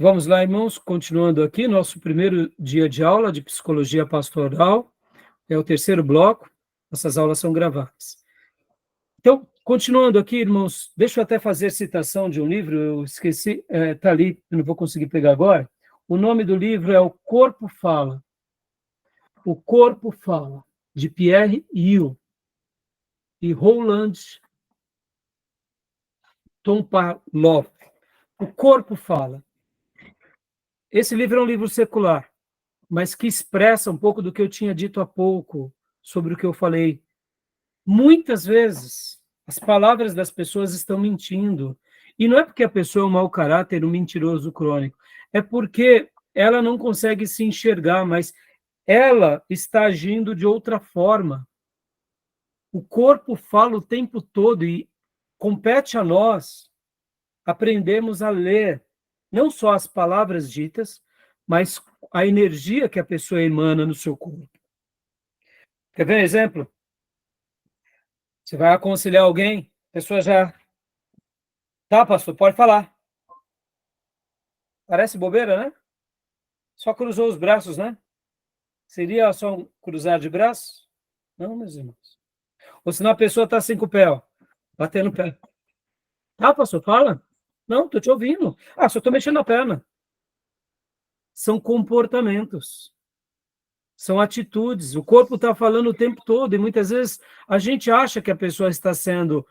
Vamos lá, irmãos, continuando aqui, nosso primeiro dia de aula de psicologia pastoral, é o terceiro bloco, essas aulas são gravadas. Então, continuando aqui, irmãos, deixa eu até fazer citação de um livro, eu esqueci, está ali, eu não vou conseguir pegar agora. O nome do livro é O Corpo Fala. O Corpo Fala, de Pierre Hill e Roland Tompalov. O Corpo Fala. Esse livro é um livro secular, mas que expressa um pouco do que eu tinha dito há pouco, sobre o que eu falei. Muitas vezes, as palavras das pessoas estão mentindo. E não é porque a pessoa é um mau caráter, um mentiroso crônico. É porque ela não consegue se enxergar, mas ela está agindo de outra forma. O corpo fala o tempo todo e compete a nós aprendermos a ler não só as palavras ditas, mas a energia que a pessoa emana no seu corpo. Quer ver um exemplo? Você vai aconselhar alguém, a pessoa já... Tá, pastor, pode falar. Parece bobeira, né? Só cruzou os braços, né? Seria só um cruzar de braços? Não, meus irmãos. Ou senão a pessoa está assim com o pé, ó, batendo o pé. Tá, pastor, fala. Não, estou te ouvindo. Ah, só estou mexendo a perna. São comportamentos. São atitudes. O corpo está falando o tempo todo e muitas vezes a gente acha que a pessoa está sendo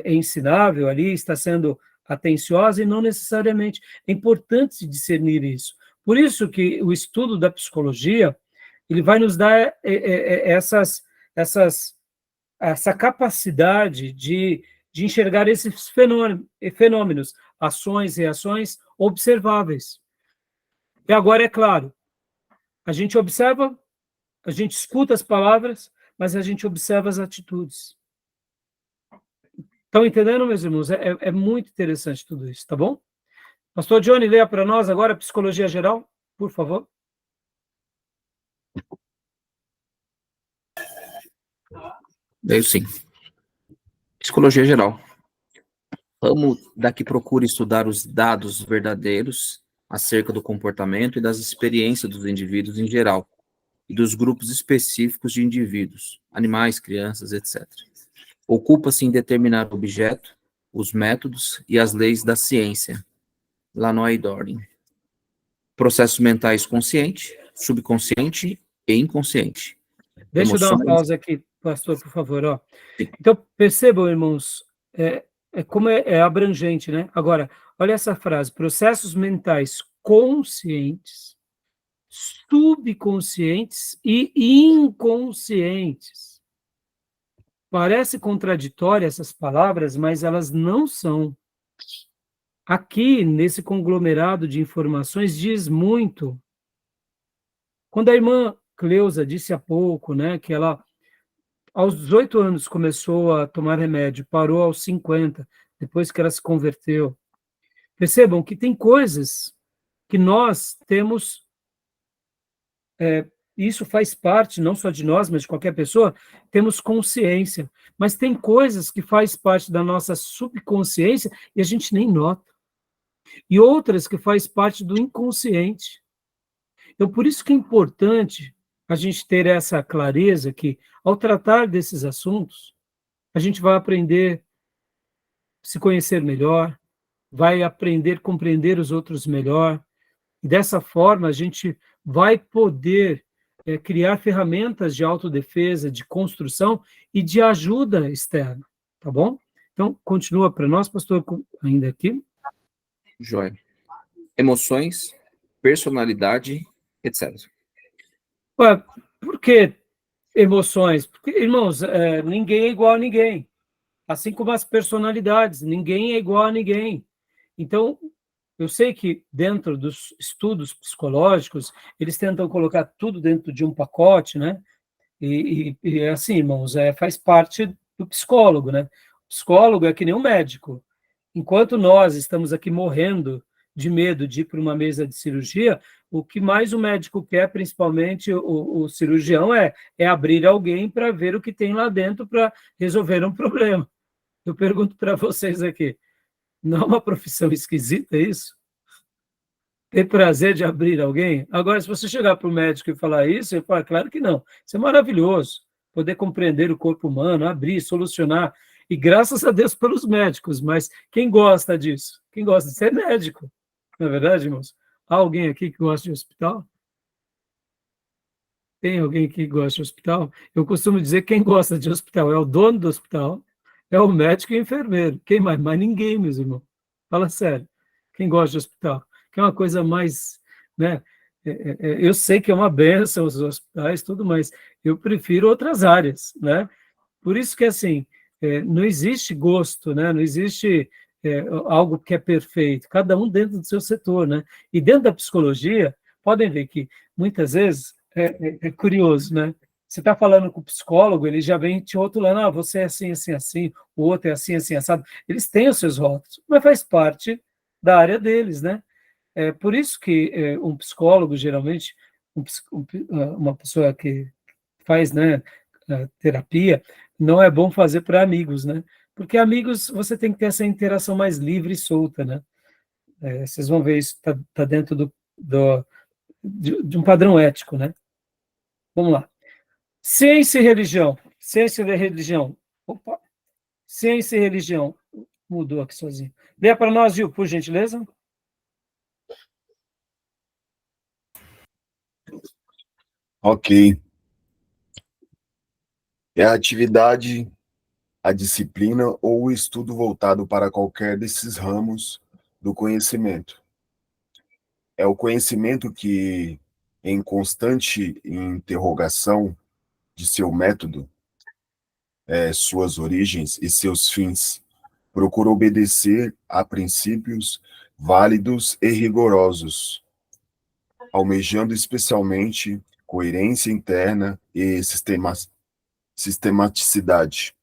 ensinável ali, está sendo atenciosa e não necessariamente. É importante discernir isso. Por isso que o estudo da psicologia ele vai nos dar essa capacidade de enxergar esses fenômenos, ações, reações observáveis. E agora, é claro, a gente observa, a gente escuta as palavras, mas a gente observa as atitudes. Estão entendendo, meus irmãos? É muito interessante tudo isso, tá bom? Pastor Johnny, leia para nós agora Psicologia Geral, por favor. Leio sim. Psicologia Geral. Ramo da que procura estudar os dados verdadeiros acerca do comportamento e das experiências dos indivíduos em geral, e dos grupos específicos de indivíduos, animais, crianças, etc. Ocupa-se em determinar o objeto, os métodos e as leis da ciência. Lanois Dorn. Processos mentais consciente, subconsciente e inconsciente. Deixa eu dar uma pausa aqui, pastor, por favor. Ó. Então, percebam, irmãos, como é abrangente, né? Agora, olha essa frase: processos mentais conscientes, subconscientes e inconscientes. Parece contraditória essas palavras, mas elas não são. Aqui, nesse conglomerado de informações, diz muito. Quando a irmã Cleusa disse há pouco, né, que ela, aos 18 anos, começou a tomar remédio, parou aos 50, depois que ela se converteu. Percebam que tem coisas que nós temos, isso faz parte, não só de nós, mas de qualquer pessoa, temos consciência, mas tem coisas que faz parte da nossa subconsciência e a gente nem nota. E outras que faz parte do inconsciente. Então, por isso que é importante a gente ter essa clareza que, ao tratar desses assuntos, a gente vai aprender a se conhecer melhor, vai aprender a compreender os outros melhor, e dessa forma a gente vai poder criar ferramentas de autodefesa, de construção e de ajuda externa, tá bom? Então, continua para nós, pastor, ainda aqui. Joia. Emoções, personalidade, etc. Ué, por que emoções? Porque, irmãos, ninguém é igual a ninguém. Assim como as personalidades, ninguém é igual a ninguém. Então, eu sei que dentro dos estudos psicológicos, eles tentam colocar tudo dentro de um pacote, né? E assim, irmãos, faz parte do psicólogo, né? O psicólogo é que nem um médico. Enquanto nós estamos aqui morrendo de medo de ir para uma mesa de cirurgia, o que mais o médico quer, principalmente o cirurgião, é abrir alguém para ver o que tem lá dentro para resolver um problema. Eu pergunto para vocês aqui, não é uma profissão esquisita isso? ter prazer de abrir alguém? Agora, se você chegar para o médico e falar isso, ele fala, claro que não. Isso é maravilhoso, poder compreender o corpo humano, abrir, solucionar. E graças a Deus pelos médicos, mas quem gosta disso? Quem gosta de ser médico? Não é verdade, irmãos? Há alguém aqui que gosta de hospital? Tem alguém que gosta de hospital? Eu costumo dizer que quem gosta de hospital é o dono do hospital, é o médico e o enfermeiro. Quem mais? Mais ninguém, meus irmãos. Fala sério. Quem gosta de hospital? Que é uma coisa mais, né? Eu sei que é uma benção os hospitais, tudo, mas eu prefiro outras áreas, né? Por isso que, assim, não existe gosto, né? Não existe algo que é perfeito, cada um dentro do seu setor, né? E dentro da psicologia, podem ver que, muitas vezes, é curioso, né? Você está falando com o psicólogo, ele já vem te rotulando, ah, você é assim, assim, assim, o outro é assim, assim, assado. Eles têm os seus rótulos, mas faz parte da área deles, né? É por isso que um psicólogo, geralmente, uma pessoa que faz, né, terapia, não é bom fazer para amigos, né? Porque amigos, você tem que ter essa interação mais livre e solta, né? Vocês vão ver isso tá dentro de um padrão ético, né? Vamos lá. Ciência e religião. Ciência e religião. Opa. Ciência e religião. Mudou aqui sozinho. Leia para nós, Gil, por gentileza. Ok. É a atividade, a disciplina ou o estudo voltado para qualquer desses ramos do conhecimento. É o conhecimento que, em constante interrogação de seu método, suas origens e seus fins, procura obedecer a princípios válidos e rigorosos, almejando especialmente coerência interna e sistematicidade.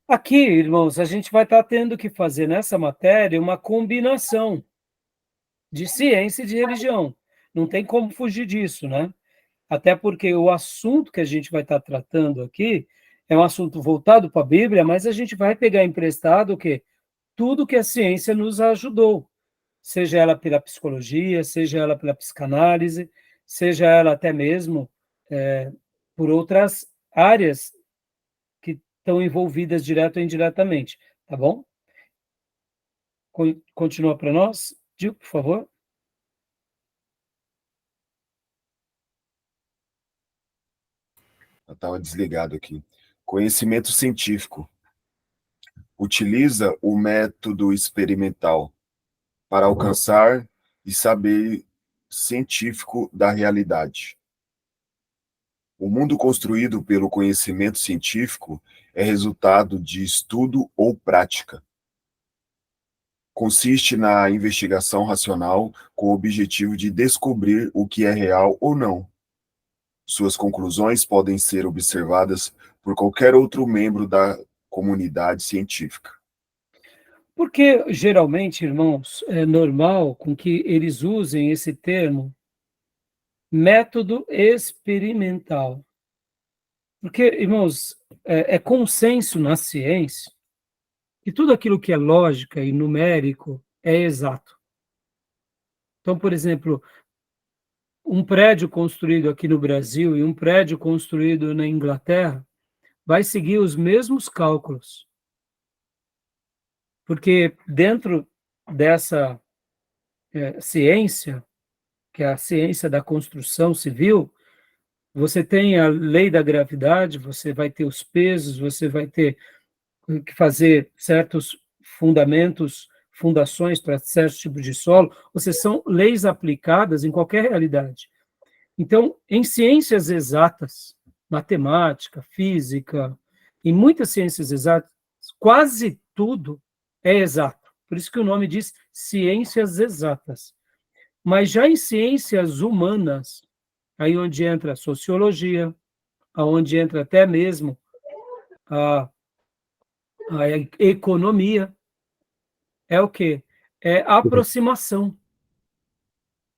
Aqui, irmãos, a gente vai estar tendo que fazer nessa matéria uma combinação de ciência e de religião. Não tem como fugir disso, né? Até porque o assunto que a gente vai estar tratando aqui é um assunto voltado para a Bíblia, mas a gente vai pegar emprestado o quê? Tudo que a ciência nos ajudou, seja ela pela psicologia, seja ela pela psicanálise, seja ela até mesmo por outras áreas que estão envolvidas direto ou indiretamente, tá bom? Continua para nós, Gil, por favor. Eu estava desligado aqui. Conhecimento científico. Utiliza o método experimental para alcançar e saber científico da realidade. O mundo construído pelo conhecimento científico é resultado de estudo ou prática. Consiste na investigação racional com o objetivo de descobrir o que é real ou não. Suas conclusões podem ser observadas por qualquer outro membro da comunidade científica. Porque, geralmente, irmãos, é normal com que eles usem esse termo método experimental. Porque, irmãos, é consenso na ciência que tudo aquilo que é lógica e numérico é exato. Então, por exemplo, um prédio construído aqui no Brasil e um prédio construído na Inglaterra vai seguir os mesmos cálculos. Porque dentro dessa ciência, que é a ciência da construção civil, você tem a lei da gravidade, você vai ter os pesos, você vai ter que fazer certos fundamentos, fundações para certos tipos de solo, ou seja, são leis aplicadas em qualquer realidade. Então, em ciências exatas, matemática, física, em muitas ciências exatas, quase tudo é exato. Por isso que o nome diz ciências exatas. Mas já em ciências humanas, aí onde entra a sociologia, aonde entra até mesmo a economia, é o quê? É a aproximação.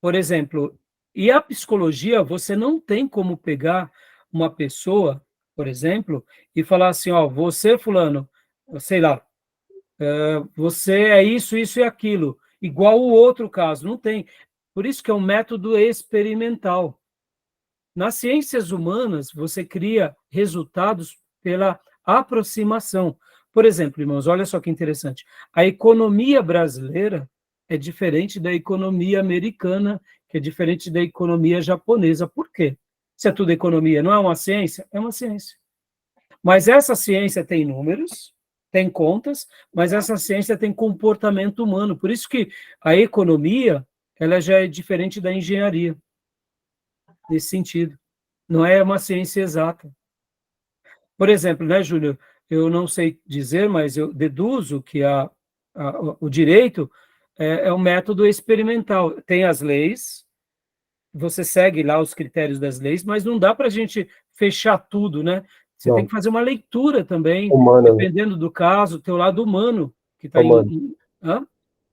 Por exemplo, e a psicologia, você não tem como pegar uma pessoa, por exemplo, e falar assim, ó, você, fulano, sei lá, você é isso, isso e aquilo, igual o outro caso, não tem. Por isso que é um método experimental. Nas ciências humanas, você cria resultados pela aproximação. Por exemplo, irmãos, olha só que interessante. A economia brasileira é diferente da economia americana, que é diferente da economia japonesa. Por quê? Se é tudo economia, não é uma ciência? É uma ciência. Mas essa ciência tem números, tem contas, mas essa ciência tem comportamento humano. Por isso que a economia, ela já é diferente da engenharia, nesse sentido. Não é uma ciência exata. Por exemplo, né, Júlio, eu não sei dizer, mas eu deduzo que o direito é um método experimental. Tem as leis, você segue lá os critérios das leis, mas não dá para a gente fechar tudo, né? Você tem Não, que fazer uma leitura também, humana, né? dependendo do caso, teu lado humano, que está É humano. Hã?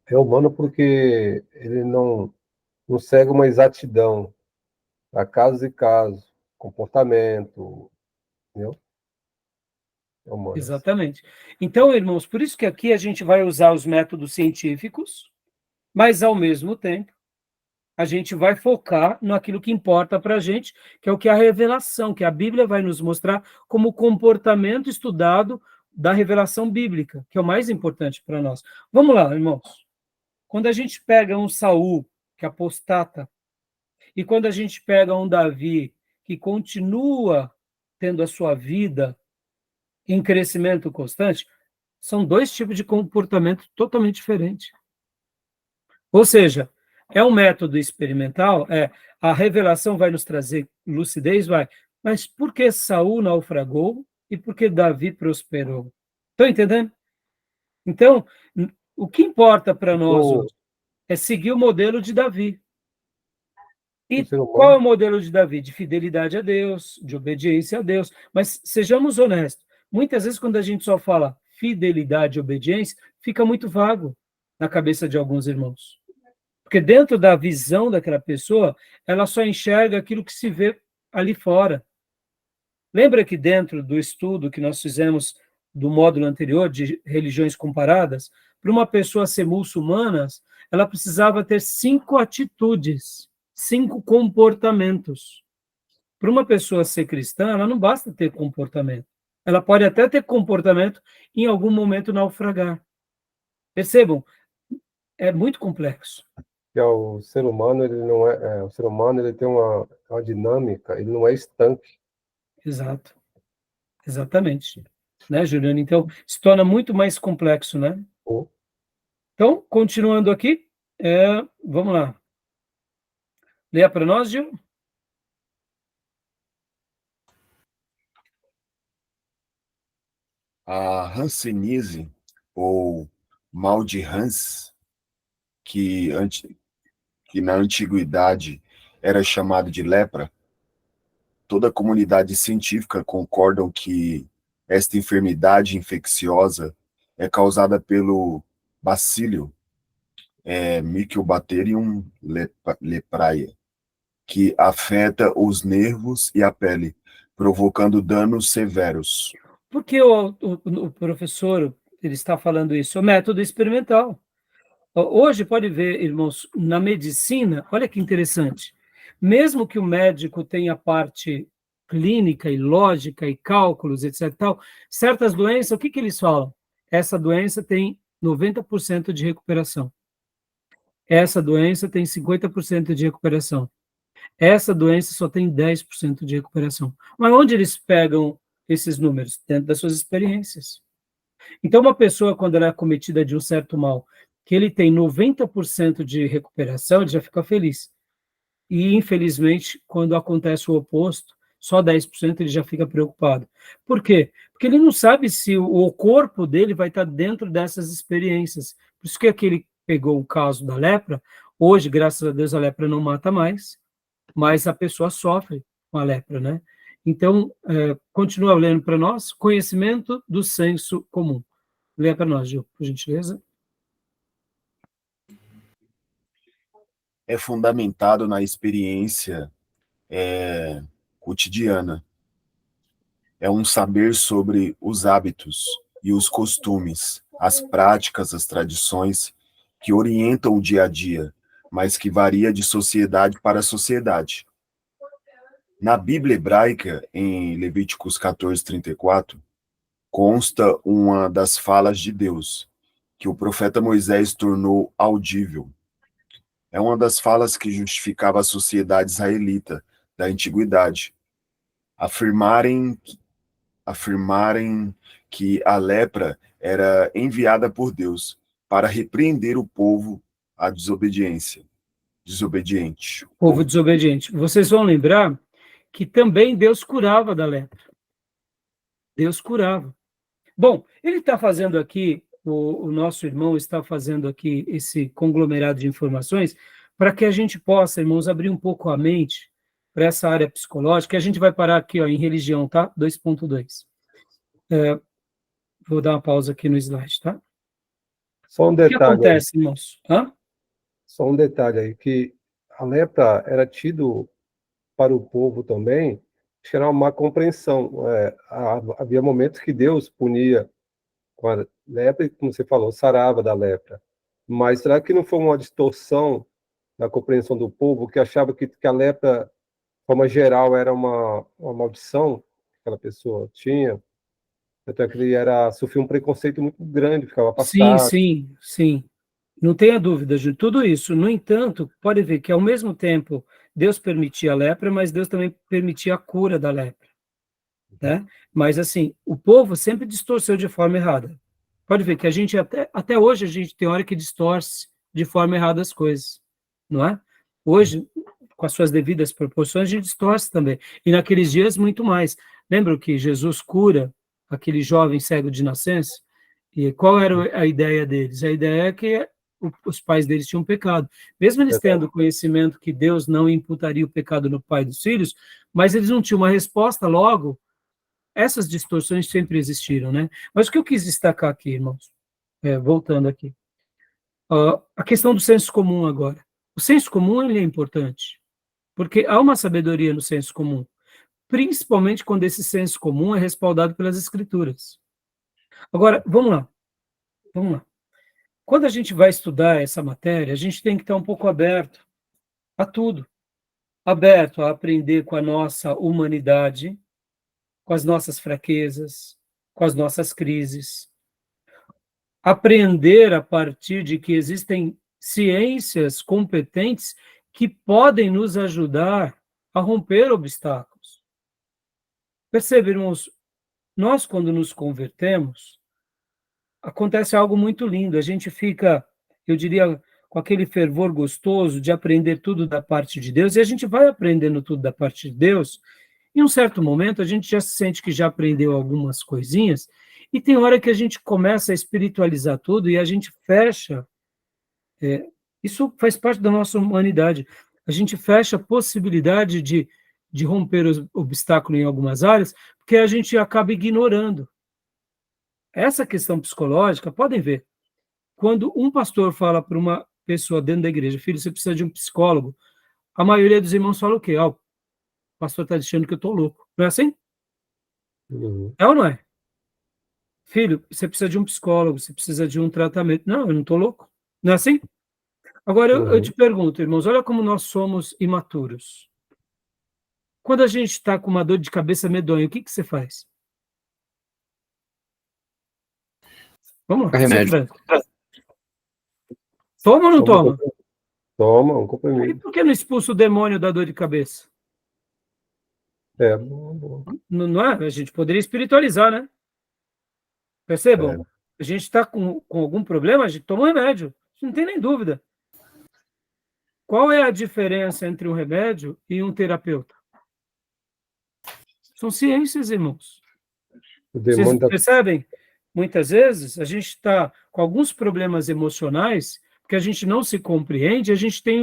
É humano porque ele não segue uma exatidão a casos e casos, comportamento, entendeu? É humano. Exatamente. Então, irmãos, por isso que aqui a gente vai usar os métodos científicos, mas, ao mesmo tempo, a gente vai focar naquilo que importa para a gente, que é o que é a revelação, que a Bíblia vai nos mostrar como comportamento estudado da revelação bíblica, que é o mais importante para nós. Vamos lá, irmãos. Quando a gente pega um Saul, que apostata, e quando a gente pega um Davi, que continua tendo a sua vida em crescimento constante, são dois tipos de comportamento totalmente diferentes. Ou seja, é um método experimental, a revelação vai nos trazer lucidez, vai, mas por que Saul naufragou e por que Davi prosperou? Estão entendendo? Então, o que importa para nós O, hoje é seguir o modelo de Davi. o E ser qual é o humano, modelo de Davi? De fidelidade a Deus, de obediência a Deus. Mas sejamos honestos, muitas vezes quando a gente só fala fidelidade e obediência, fica muito vago na cabeça de alguns irmãos. Porque dentro da visão daquela pessoa, ela só enxerga aquilo que se vê ali fora. Lembra que dentro do estudo que nós fizemos do módulo anterior, de religiões comparadas, para uma pessoa ser muçulmana, ela precisava ter 5 atitudes, 5 comportamentos. Para uma pessoa ser cristã, ela não basta ter comportamento. Ela pode até ter comportamento em algum momento naufragar. Percebam, é muito complexo. que é o ser humano, ele não o ser humano, ele tem uma dinâmica, ele não é estanque. Exato. Exatamente. Né, Juliano? Então, se torna muito mais complexo, né? O, Então, continuando aqui, vamos lá. Leia para nós, Gil. A hanseníase, ou mal de Hans, que, que na antiguidade era chamado de lepra, toda a comunidade científica concordam que esta enfermidade infecciosa é causada pelo bacílio Mycobacterium leprae, que afeta os nervos e a pele, provocando danos severos. Por que o professor ele está falando isso? É o método experimental. Hoje, pode ver, irmãos, na medicina, olha que interessante. Mesmo que o médico tenha parte clínica e lógica e cálculos, etc. Tal, certas doenças, o que eles falam? Essa doença tem 90% de recuperação. Essa doença tem 50% de recuperação. Essa doença só tem 10% de recuperação. Mas onde eles pegam esses números? Dentro das suas experiências. Então, uma pessoa, quando ela é acometida de um certo mal, que ele tem 90% de recuperação, ele já fica feliz. E, infelizmente, quando acontece o oposto, só 10% ele já fica preocupado. Por quê? Porque ele não sabe se o corpo dele vai estar dentro dessas experiências. Por isso que aquele pegou o caso da lepra, hoje, graças a Deus, a lepra não mata mais, mas a pessoa sofre com a lepra, né? Então, continua lendo para nós, conhecimento do senso comum. Leia para nós, Gil, por gentileza. É fundamentado na experiência cotidiana. É um saber sobre os hábitos e os costumes, as práticas, as tradições que orientam o dia a dia, mas que varia de sociedade para sociedade. Na Bíblia hebraica, em Levíticos 14:34, consta uma das falas de Deus, que o profeta Moisés tornou audível. É uma das falas que justificava a sociedade israelita da antiguidade, afirmarem que a lepra era enviada por Deus para repreender o povo à desobediente. Povo desobediente. Vocês vão lembrar que também Deus curava da lepra. Deus curava. Bom, ele está fazendo aqui, o nosso irmão está fazendo aqui esse conglomerado de informações para que a gente possa, irmãos, abrir um pouco a mente para essa área psicológica. A gente vai parar aqui, ó, em religião, tá? 2.2. Vou dar uma pausa aqui no slide, tá? Só um O que detalhe, acontece, irmãos? só um detalhe aí, que a lepra era tido para o povo também, que era uma má compreensão. Havia momentos que Deus punia com a lepra, e, como você falou, sarava da lepra. Mas será que não foi uma distorção da compreensão do povo, que achava que a lepra, de forma geral, era uma maldição que aquela pessoa tinha? Até que ele sofria um preconceito muito grande, ficava Sim, afastado. sim, sim. Não tenha dúvida de tudo isso. No entanto, pode ver que, ao mesmo tempo, Deus permitia a lepra, mas Deus também permitia a cura da lepra, né? Mas, assim, o povo sempre distorceu de forma errada. Pode ver que a gente, até hoje, a gente tem hora que distorce de forma errada as coisas, não é? Hoje, com as suas devidas proporções, a gente distorce também. E naqueles dias, muito mais. Lembram que Jesus cura aquele jovem cego de nascença? E qual era a ideia deles? A ideia é que os pais deles tinham pecado. Mesmo eles tendo conhecimento que Deus não imputaria o pecado no pai dos filhos, mas eles não tinham uma resposta, logo, essas distorções sempre existiram, né? Mas o que eu quis destacar aqui, irmãos, voltando aqui, a questão do senso comum agora. O senso comum, ele é importante, porque há uma sabedoria no senso comum, principalmente quando esse senso comum é respaldado pelas escrituras. Agora, vamos lá. Quando a gente vai estudar essa matéria, a gente tem que estar um pouco aberto a tudo. Aberto a aprender com a nossa humanidade, com as nossas fraquezas, com as nossas crises. Aprender a partir de que existem ciências competentes que podem nos ajudar a romper obstáculos. Percebe, irmãos, nós, quando nos convertemos, acontece algo muito lindo. A gente fica, eu diria, com aquele fervor gostoso de aprender tudo da parte de Deus, e a gente vai aprendendo tudo da parte de Deus. Em um certo momento, a gente já se sente que já aprendeu algumas coisinhas, e tem hora que a gente começa a espiritualizar tudo e a gente fecha. Isso faz parte da nossa humanidade. A gente fecha a possibilidade de romper os obstáculos em algumas áreas, porque a gente acaba ignorando. Essa questão psicológica, podem ver, quando um pastor fala para uma pessoa dentro da igreja, filho, você precisa de um psicólogo, a maioria dos irmãos fala o quê? O pastor está dizendo que eu estou louco. Não é assim? Uhum. É ou não é? Filho, você precisa de um psicólogo, você precisa de um tratamento. Não, eu não estou louco. Não é assim? Agora, eu te pergunto, irmãos, olha como nós somos imaturos. Quando a gente está com uma dor de cabeça medonha, o que você faz? Vamos lá, Remédio. toma ou não toma? Toma um E comprimido. por que não expulsa o demônio da dor de cabeça? Bom. Não é? A gente poderia espiritualizar, né? Percebam? É. A gente está com algum problema, a gente toma um remédio. Não tem nem dúvida. Qual é a diferença entre um remédio e um terapeuta? São ciências, irmãos. O Vocês demônio percebem? Muitas vezes a gente está com alguns problemas emocionais, porque a gente não se compreende, a gente tem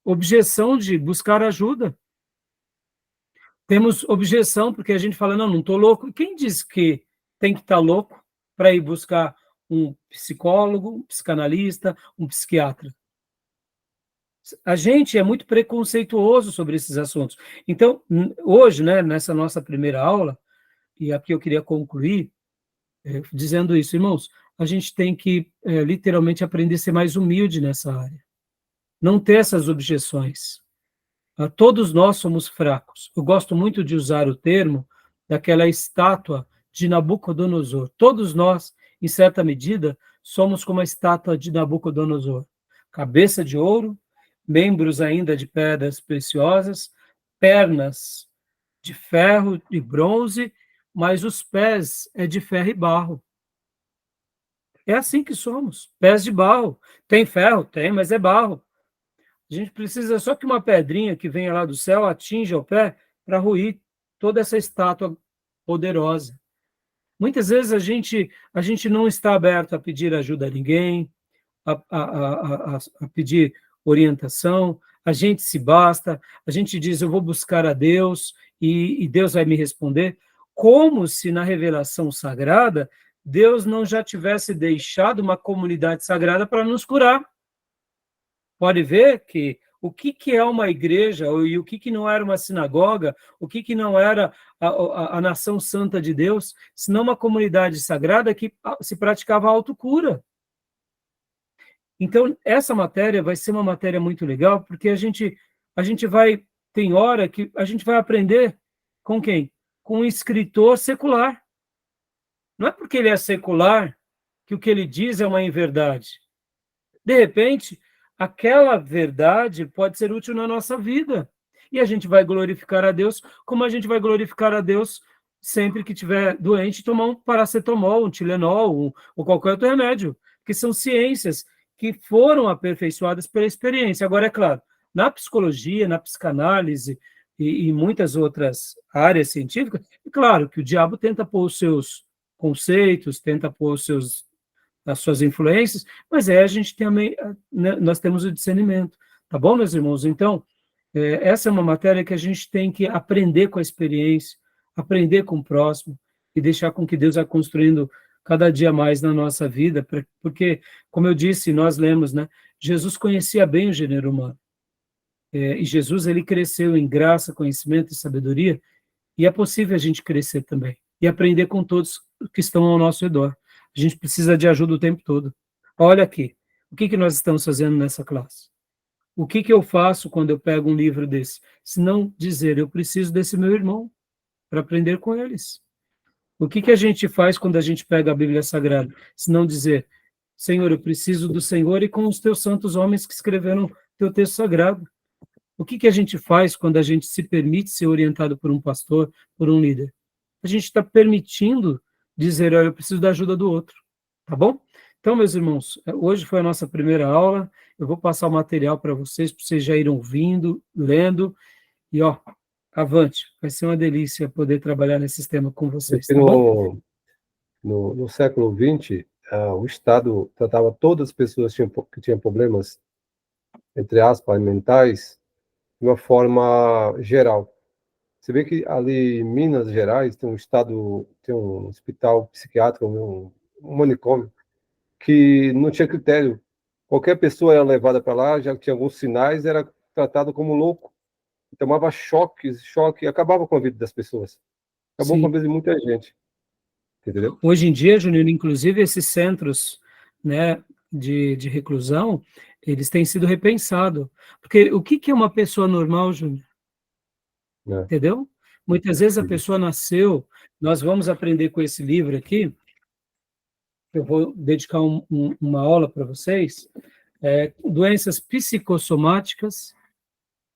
objeção de buscar ajuda. Temos objeção porque a gente fala, não estou louco. E quem diz que tem que estar louco para ir buscar um psicólogo, um psicanalista, um psiquiatra? A gente é muito preconceituoso sobre esses assuntos. Então, hoje, né, nessa nossa primeira aula, e aqui eu queria concluir dizendo isso, irmãos, a gente tem que, literalmente, aprender a ser mais humilde nessa área. Não ter essas objeções. Todos nós somos fracos. Eu gosto muito de usar o termo daquela estátua de Nabucodonosor. Todos nós, em certa medida, somos como a estátua de Nabucodonosor. Cabeça de ouro, membros ainda de pedras preciosas, pernas de ferro e bronze, mas os pés é de ferro e barro. É assim que somos, pés de barro. Tem ferro? Tem, mas é barro. A gente precisa só que uma pedrinha que venha lá do céu atinja o pé para ruir toda essa estátua poderosa. Muitas vezes a gente não está aberto a pedir ajuda a ninguém, a pedir orientação, a gente se basta, a gente diz, eu vou buscar a Deus e Deus vai me responder, como se na revelação sagrada Deus não já tivesse deixado uma comunidade sagrada para nos curar. Pode ver que o que é uma igreja e o que não era uma sinagoga, o que não era a nação santa de Deus, senão uma comunidade sagrada que se praticava a autocura. Então, essa matéria vai ser uma matéria muito legal, porque a gente vai, tem hora que a gente vai aprender com quem? Com um escritor secular. Não é porque ele é secular que o que ele diz é uma inverdade. De repente, aquela verdade pode ser útil na nossa vida. E a gente vai glorificar a Deus, como a gente vai glorificar a Deus sempre que estiver doente, tomar um paracetamol, um Tilenol, ou qualquer outro remédio, que são ciências que foram aperfeiçoadas pela experiência. Agora, é claro, na psicologia, na psicanálise e muitas outras áreas científicas, é claro que o diabo tenta pôr os seus conceitos, tenta pôr as suas influências, mas a gente também, nós temos o discernimento, tá bom, meus irmãos? Então, essa é uma matéria que a gente tem que aprender com a experiência, aprender com o próximo e deixar com que Deus vá construindo cada dia mais na nossa vida, porque, como eu disse, nós lemos, né? Jesus conhecia bem o gênero humano, e Jesus, ele cresceu em graça, conhecimento e sabedoria, e é possível a gente crescer também, e aprender com todos que estão ao nosso redor. A gente precisa de ajuda o tempo todo. Olha aqui, o que nós estamos fazendo nessa classe? O que eu faço quando eu pego um livro desse? Se não dizer, eu preciso desse meu irmão, para aprender com eles. O que a gente faz quando a gente pega a Bíblia Sagrada? Se não dizer, Senhor, eu preciso do Senhor e com os teus santos homens que escreveram teu texto sagrado. O que a gente faz quando a gente se permite ser orientado por um pastor, por um líder? A gente está permitindo dizer, olha, eu preciso da ajuda do outro, tá bom? Então, meus irmãos, hoje foi a nossa primeira aula, eu vou passar o material para vocês já irem ouvindo, lendo, e ó, avante, vai ser uma delícia poder trabalhar nesse sistema com vocês, tá bom? No século XX, o Estado tratava todas as pessoas que tinham problemas, entre aspas, mentais, de uma forma geral. Você vê que ali em Minas Gerais tem um hospital psiquiátrico, um manicômio, que não tinha critério. Qualquer pessoa era levada para lá, já tinha alguns sinais, era tratado como louco. Tomava choque, e acabava com a vida das pessoas. Acabou com a vida de muita gente. Entendeu? Hoje em dia, Júnior, inclusive esses centros, né, de reclusão, eles têm sido repensados. Porque o que é uma pessoa normal, Júnior? Entendeu? Muitas vezes a pessoa nasceu, nós vamos aprender com esse livro aqui, eu vou dedicar uma aula para vocês, doenças psicossomáticas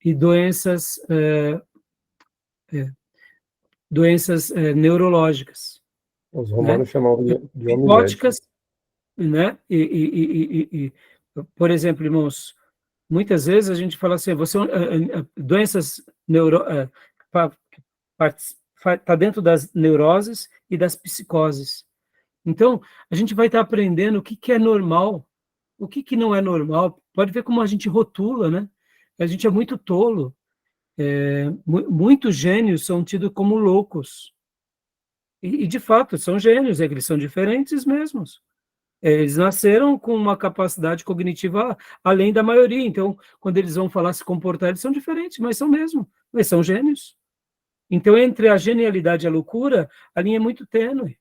e doenças neurológicas. Os romanos chamavam de psicóticas, né? Por exemplo, irmãos, muitas vezes a gente fala assim, doenças está dentro das neuroses e das psicoses. Então, a gente vai estar aprendendo o que é normal, o que não é normal. Pode ver como a gente rotula, né? A gente é muito tolo. Muitos gênios são tidos como loucos. E de fato, são gênios, eles são diferentes mesmos. Eles nasceram com uma capacidade cognitiva além da maioria, então, quando eles vão falar, se comportar, eles são diferentes, mas são mesmo, eles são gênios. Então, entre a genialidade e a loucura, a linha é muito tênue.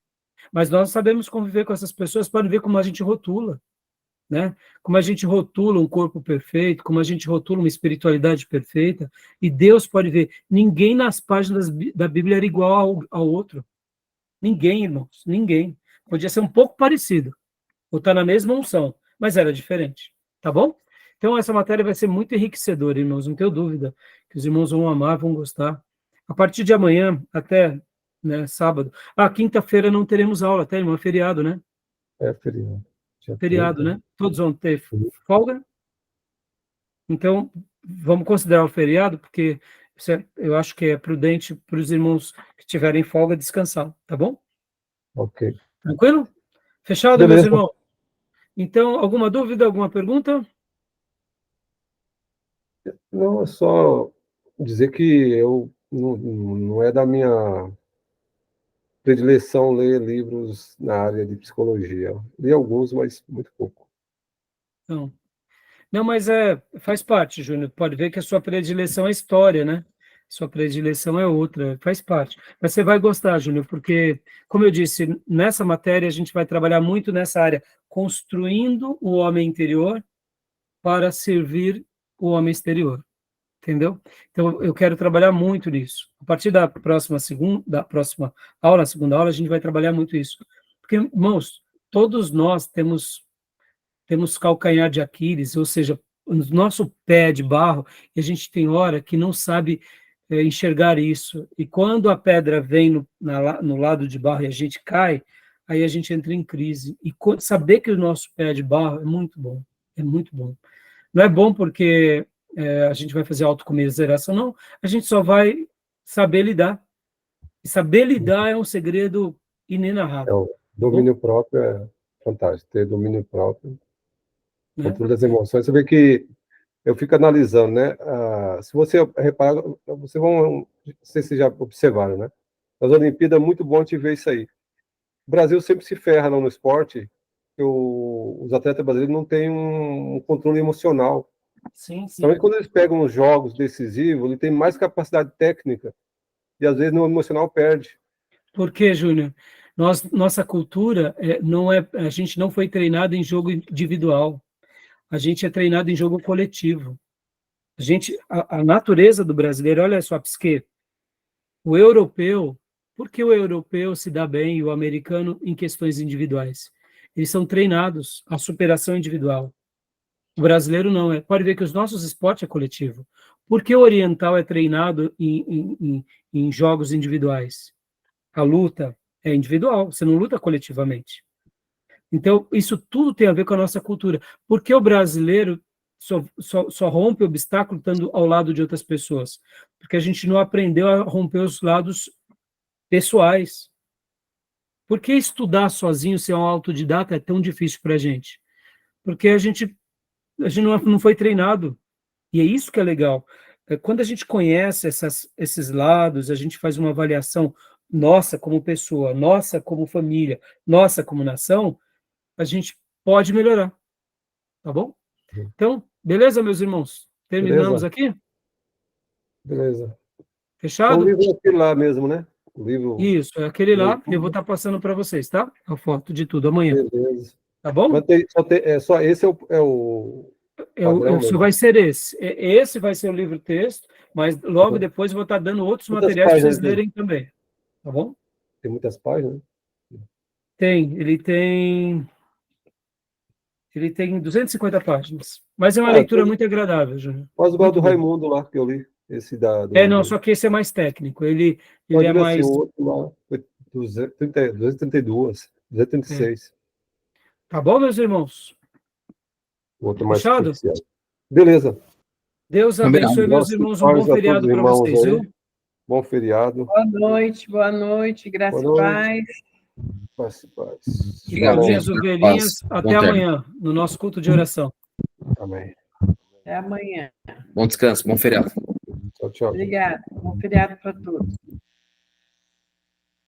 Mas nós sabemos conviver com essas pessoas para ver como a gente rotula, né? Como a gente rotula um corpo perfeito, como a gente rotula uma espiritualidade perfeita, e Deus pode ver. Ninguém nas páginas da Bíblia era igual ao outro. Ninguém, irmãos, ninguém. Podia ser um pouco parecido, ou estar na mesma unção, mas era diferente, tá bom? Então, essa matéria vai ser muito enriquecedora, irmãos, não tenho dúvida que os irmãos vão amar, vão gostar. A partir de amanhã, até, né, sábado. Quinta-feira não teremos aula, até, irmão, é feriado, né? É feriado. Dia Feriado, 30. né? Todos vão ter folga. Então, vamos considerar o feriado, porque eu acho que é prudente para os irmãos que tiverem folga descansar, tá bom? Ok. Tranquilo? Fechado, meus Beleza. irmãos? Então, alguma dúvida, alguma pergunta? Não, é só dizer que eu não é da minha predileção ler livros na área de psicologia. Li alguns, mas muito pouco. Não, mas faz parte, Júnior. Pode ver que a sua predileção é história, né? Sua predileção é outra, faz parte. Mas você vai gostar, Júnior, porque, como eu disse, nessa matéria a gente vai trabalhar muito nessa área, construindo o homem interior para servir o homem exterior. Entendeu? Então, eu quero trabalhar muito nisso. A partir da próxima aula, a segunda aula, a gente vai trabalhar muito isso. Porque, irmãos, todos nós temos calcanhar de Aquiles, ou seja, o nosso pé de barro, e a gente tem hora que não sabe enxergar isso. E quando a pedra vem no lado de barro e a gente cai, aí a gente entra em crise. E saber que o nosso pé é de barro é muito bom. É muito bom. Não é bom porque a gente vai fazer autocomiseração, não. A gente só vai saber lidar. E saber lidar é um segredo inenarrável. O domínio próprio é fantástico. Ter domínio próprio, controle das emoções. Você vê que eu fico analisando, né? Se você reparar, vocês vão, não sei se vocês já observaram, né? Nas Olimpíadas é muito bom te ver isso aí. O Brasil sempre se ferra no esporte, que os atletas brasileiros não têm um controle emocional. Sim, sim. Então, quando eles pegam os jogos decisivos, ele tem mais capacidade técnica e às vezes no emocional perde. Por quê, Júnior? Nossa cultura não é, a gente não foi treinado em jogo individual. A gente é treinado em jogo coletivo. A natureza do brasileiro, olha só, psique. O europeu, por que o europeu se dá bem e o americano em questões individuais? Eles são treinados à superação individual. O brasileiro não é. Pode ver que os nossos esportes é coletivo. Por que o oriental é treinado em jogos individuais? A luta é individual, você não luta coletivamente. Então, isso tudo tem a ver com a nossa cultura. Por que o brasileiro só rompe o obstáculo estando ao lado de outras pessoas? Porque a gente não aprendeu a romper os lados pessoais. Por que estudar sozinho, ser um autodidata, é tão difícil para a gente? Porque a gente não foi treinado. E é isso que é legal. Quando a gente conhece esses lados, a gente faz uma avaliação nossa como pessoa, nossa como família, nossa como nação, a gente pode melhorar. Tá bom? Então, beleza, meus irmãos? Terminamos Beleza? aqui? Beleza. Fechado? O livro é aquele lá mesmo, né? O livro. Isso, é aquele lá, eu vou estar passando para vocês, tá? A foto de tudo amanhã. Beleza. Tá bom? Mas só esse é o padrão Só mesmo. vai ser esse. Esse vai ser o livro-texto, mas logo depois eu vou estar dando outros materiais para vocês lerem também. Tá bom? Tem muitas páginas? Ele tem 250 páginas. Mas é uma leitura muito agradável, Júnior. Mas igual do Raimundo lá, que eu li. Esse não, só que esse é mais técnico. Ele é mais... assim, o outro lá foi 232, 236. Tá bom, meus irmãos? O outro mais Fechado? superficial. Beleza. Deus abençoe, meus irmãos. Um bom feriado para vocês, viu? Bom feriado. Boa noite, graça e paz. Paz. Minhas ovelhinhas, até amanhã, no nosso culto de oração. Amém. Até amanhã. Bom descanso, bom feriado. Tchau, tchau. Obrigada. Bom feriado para todos.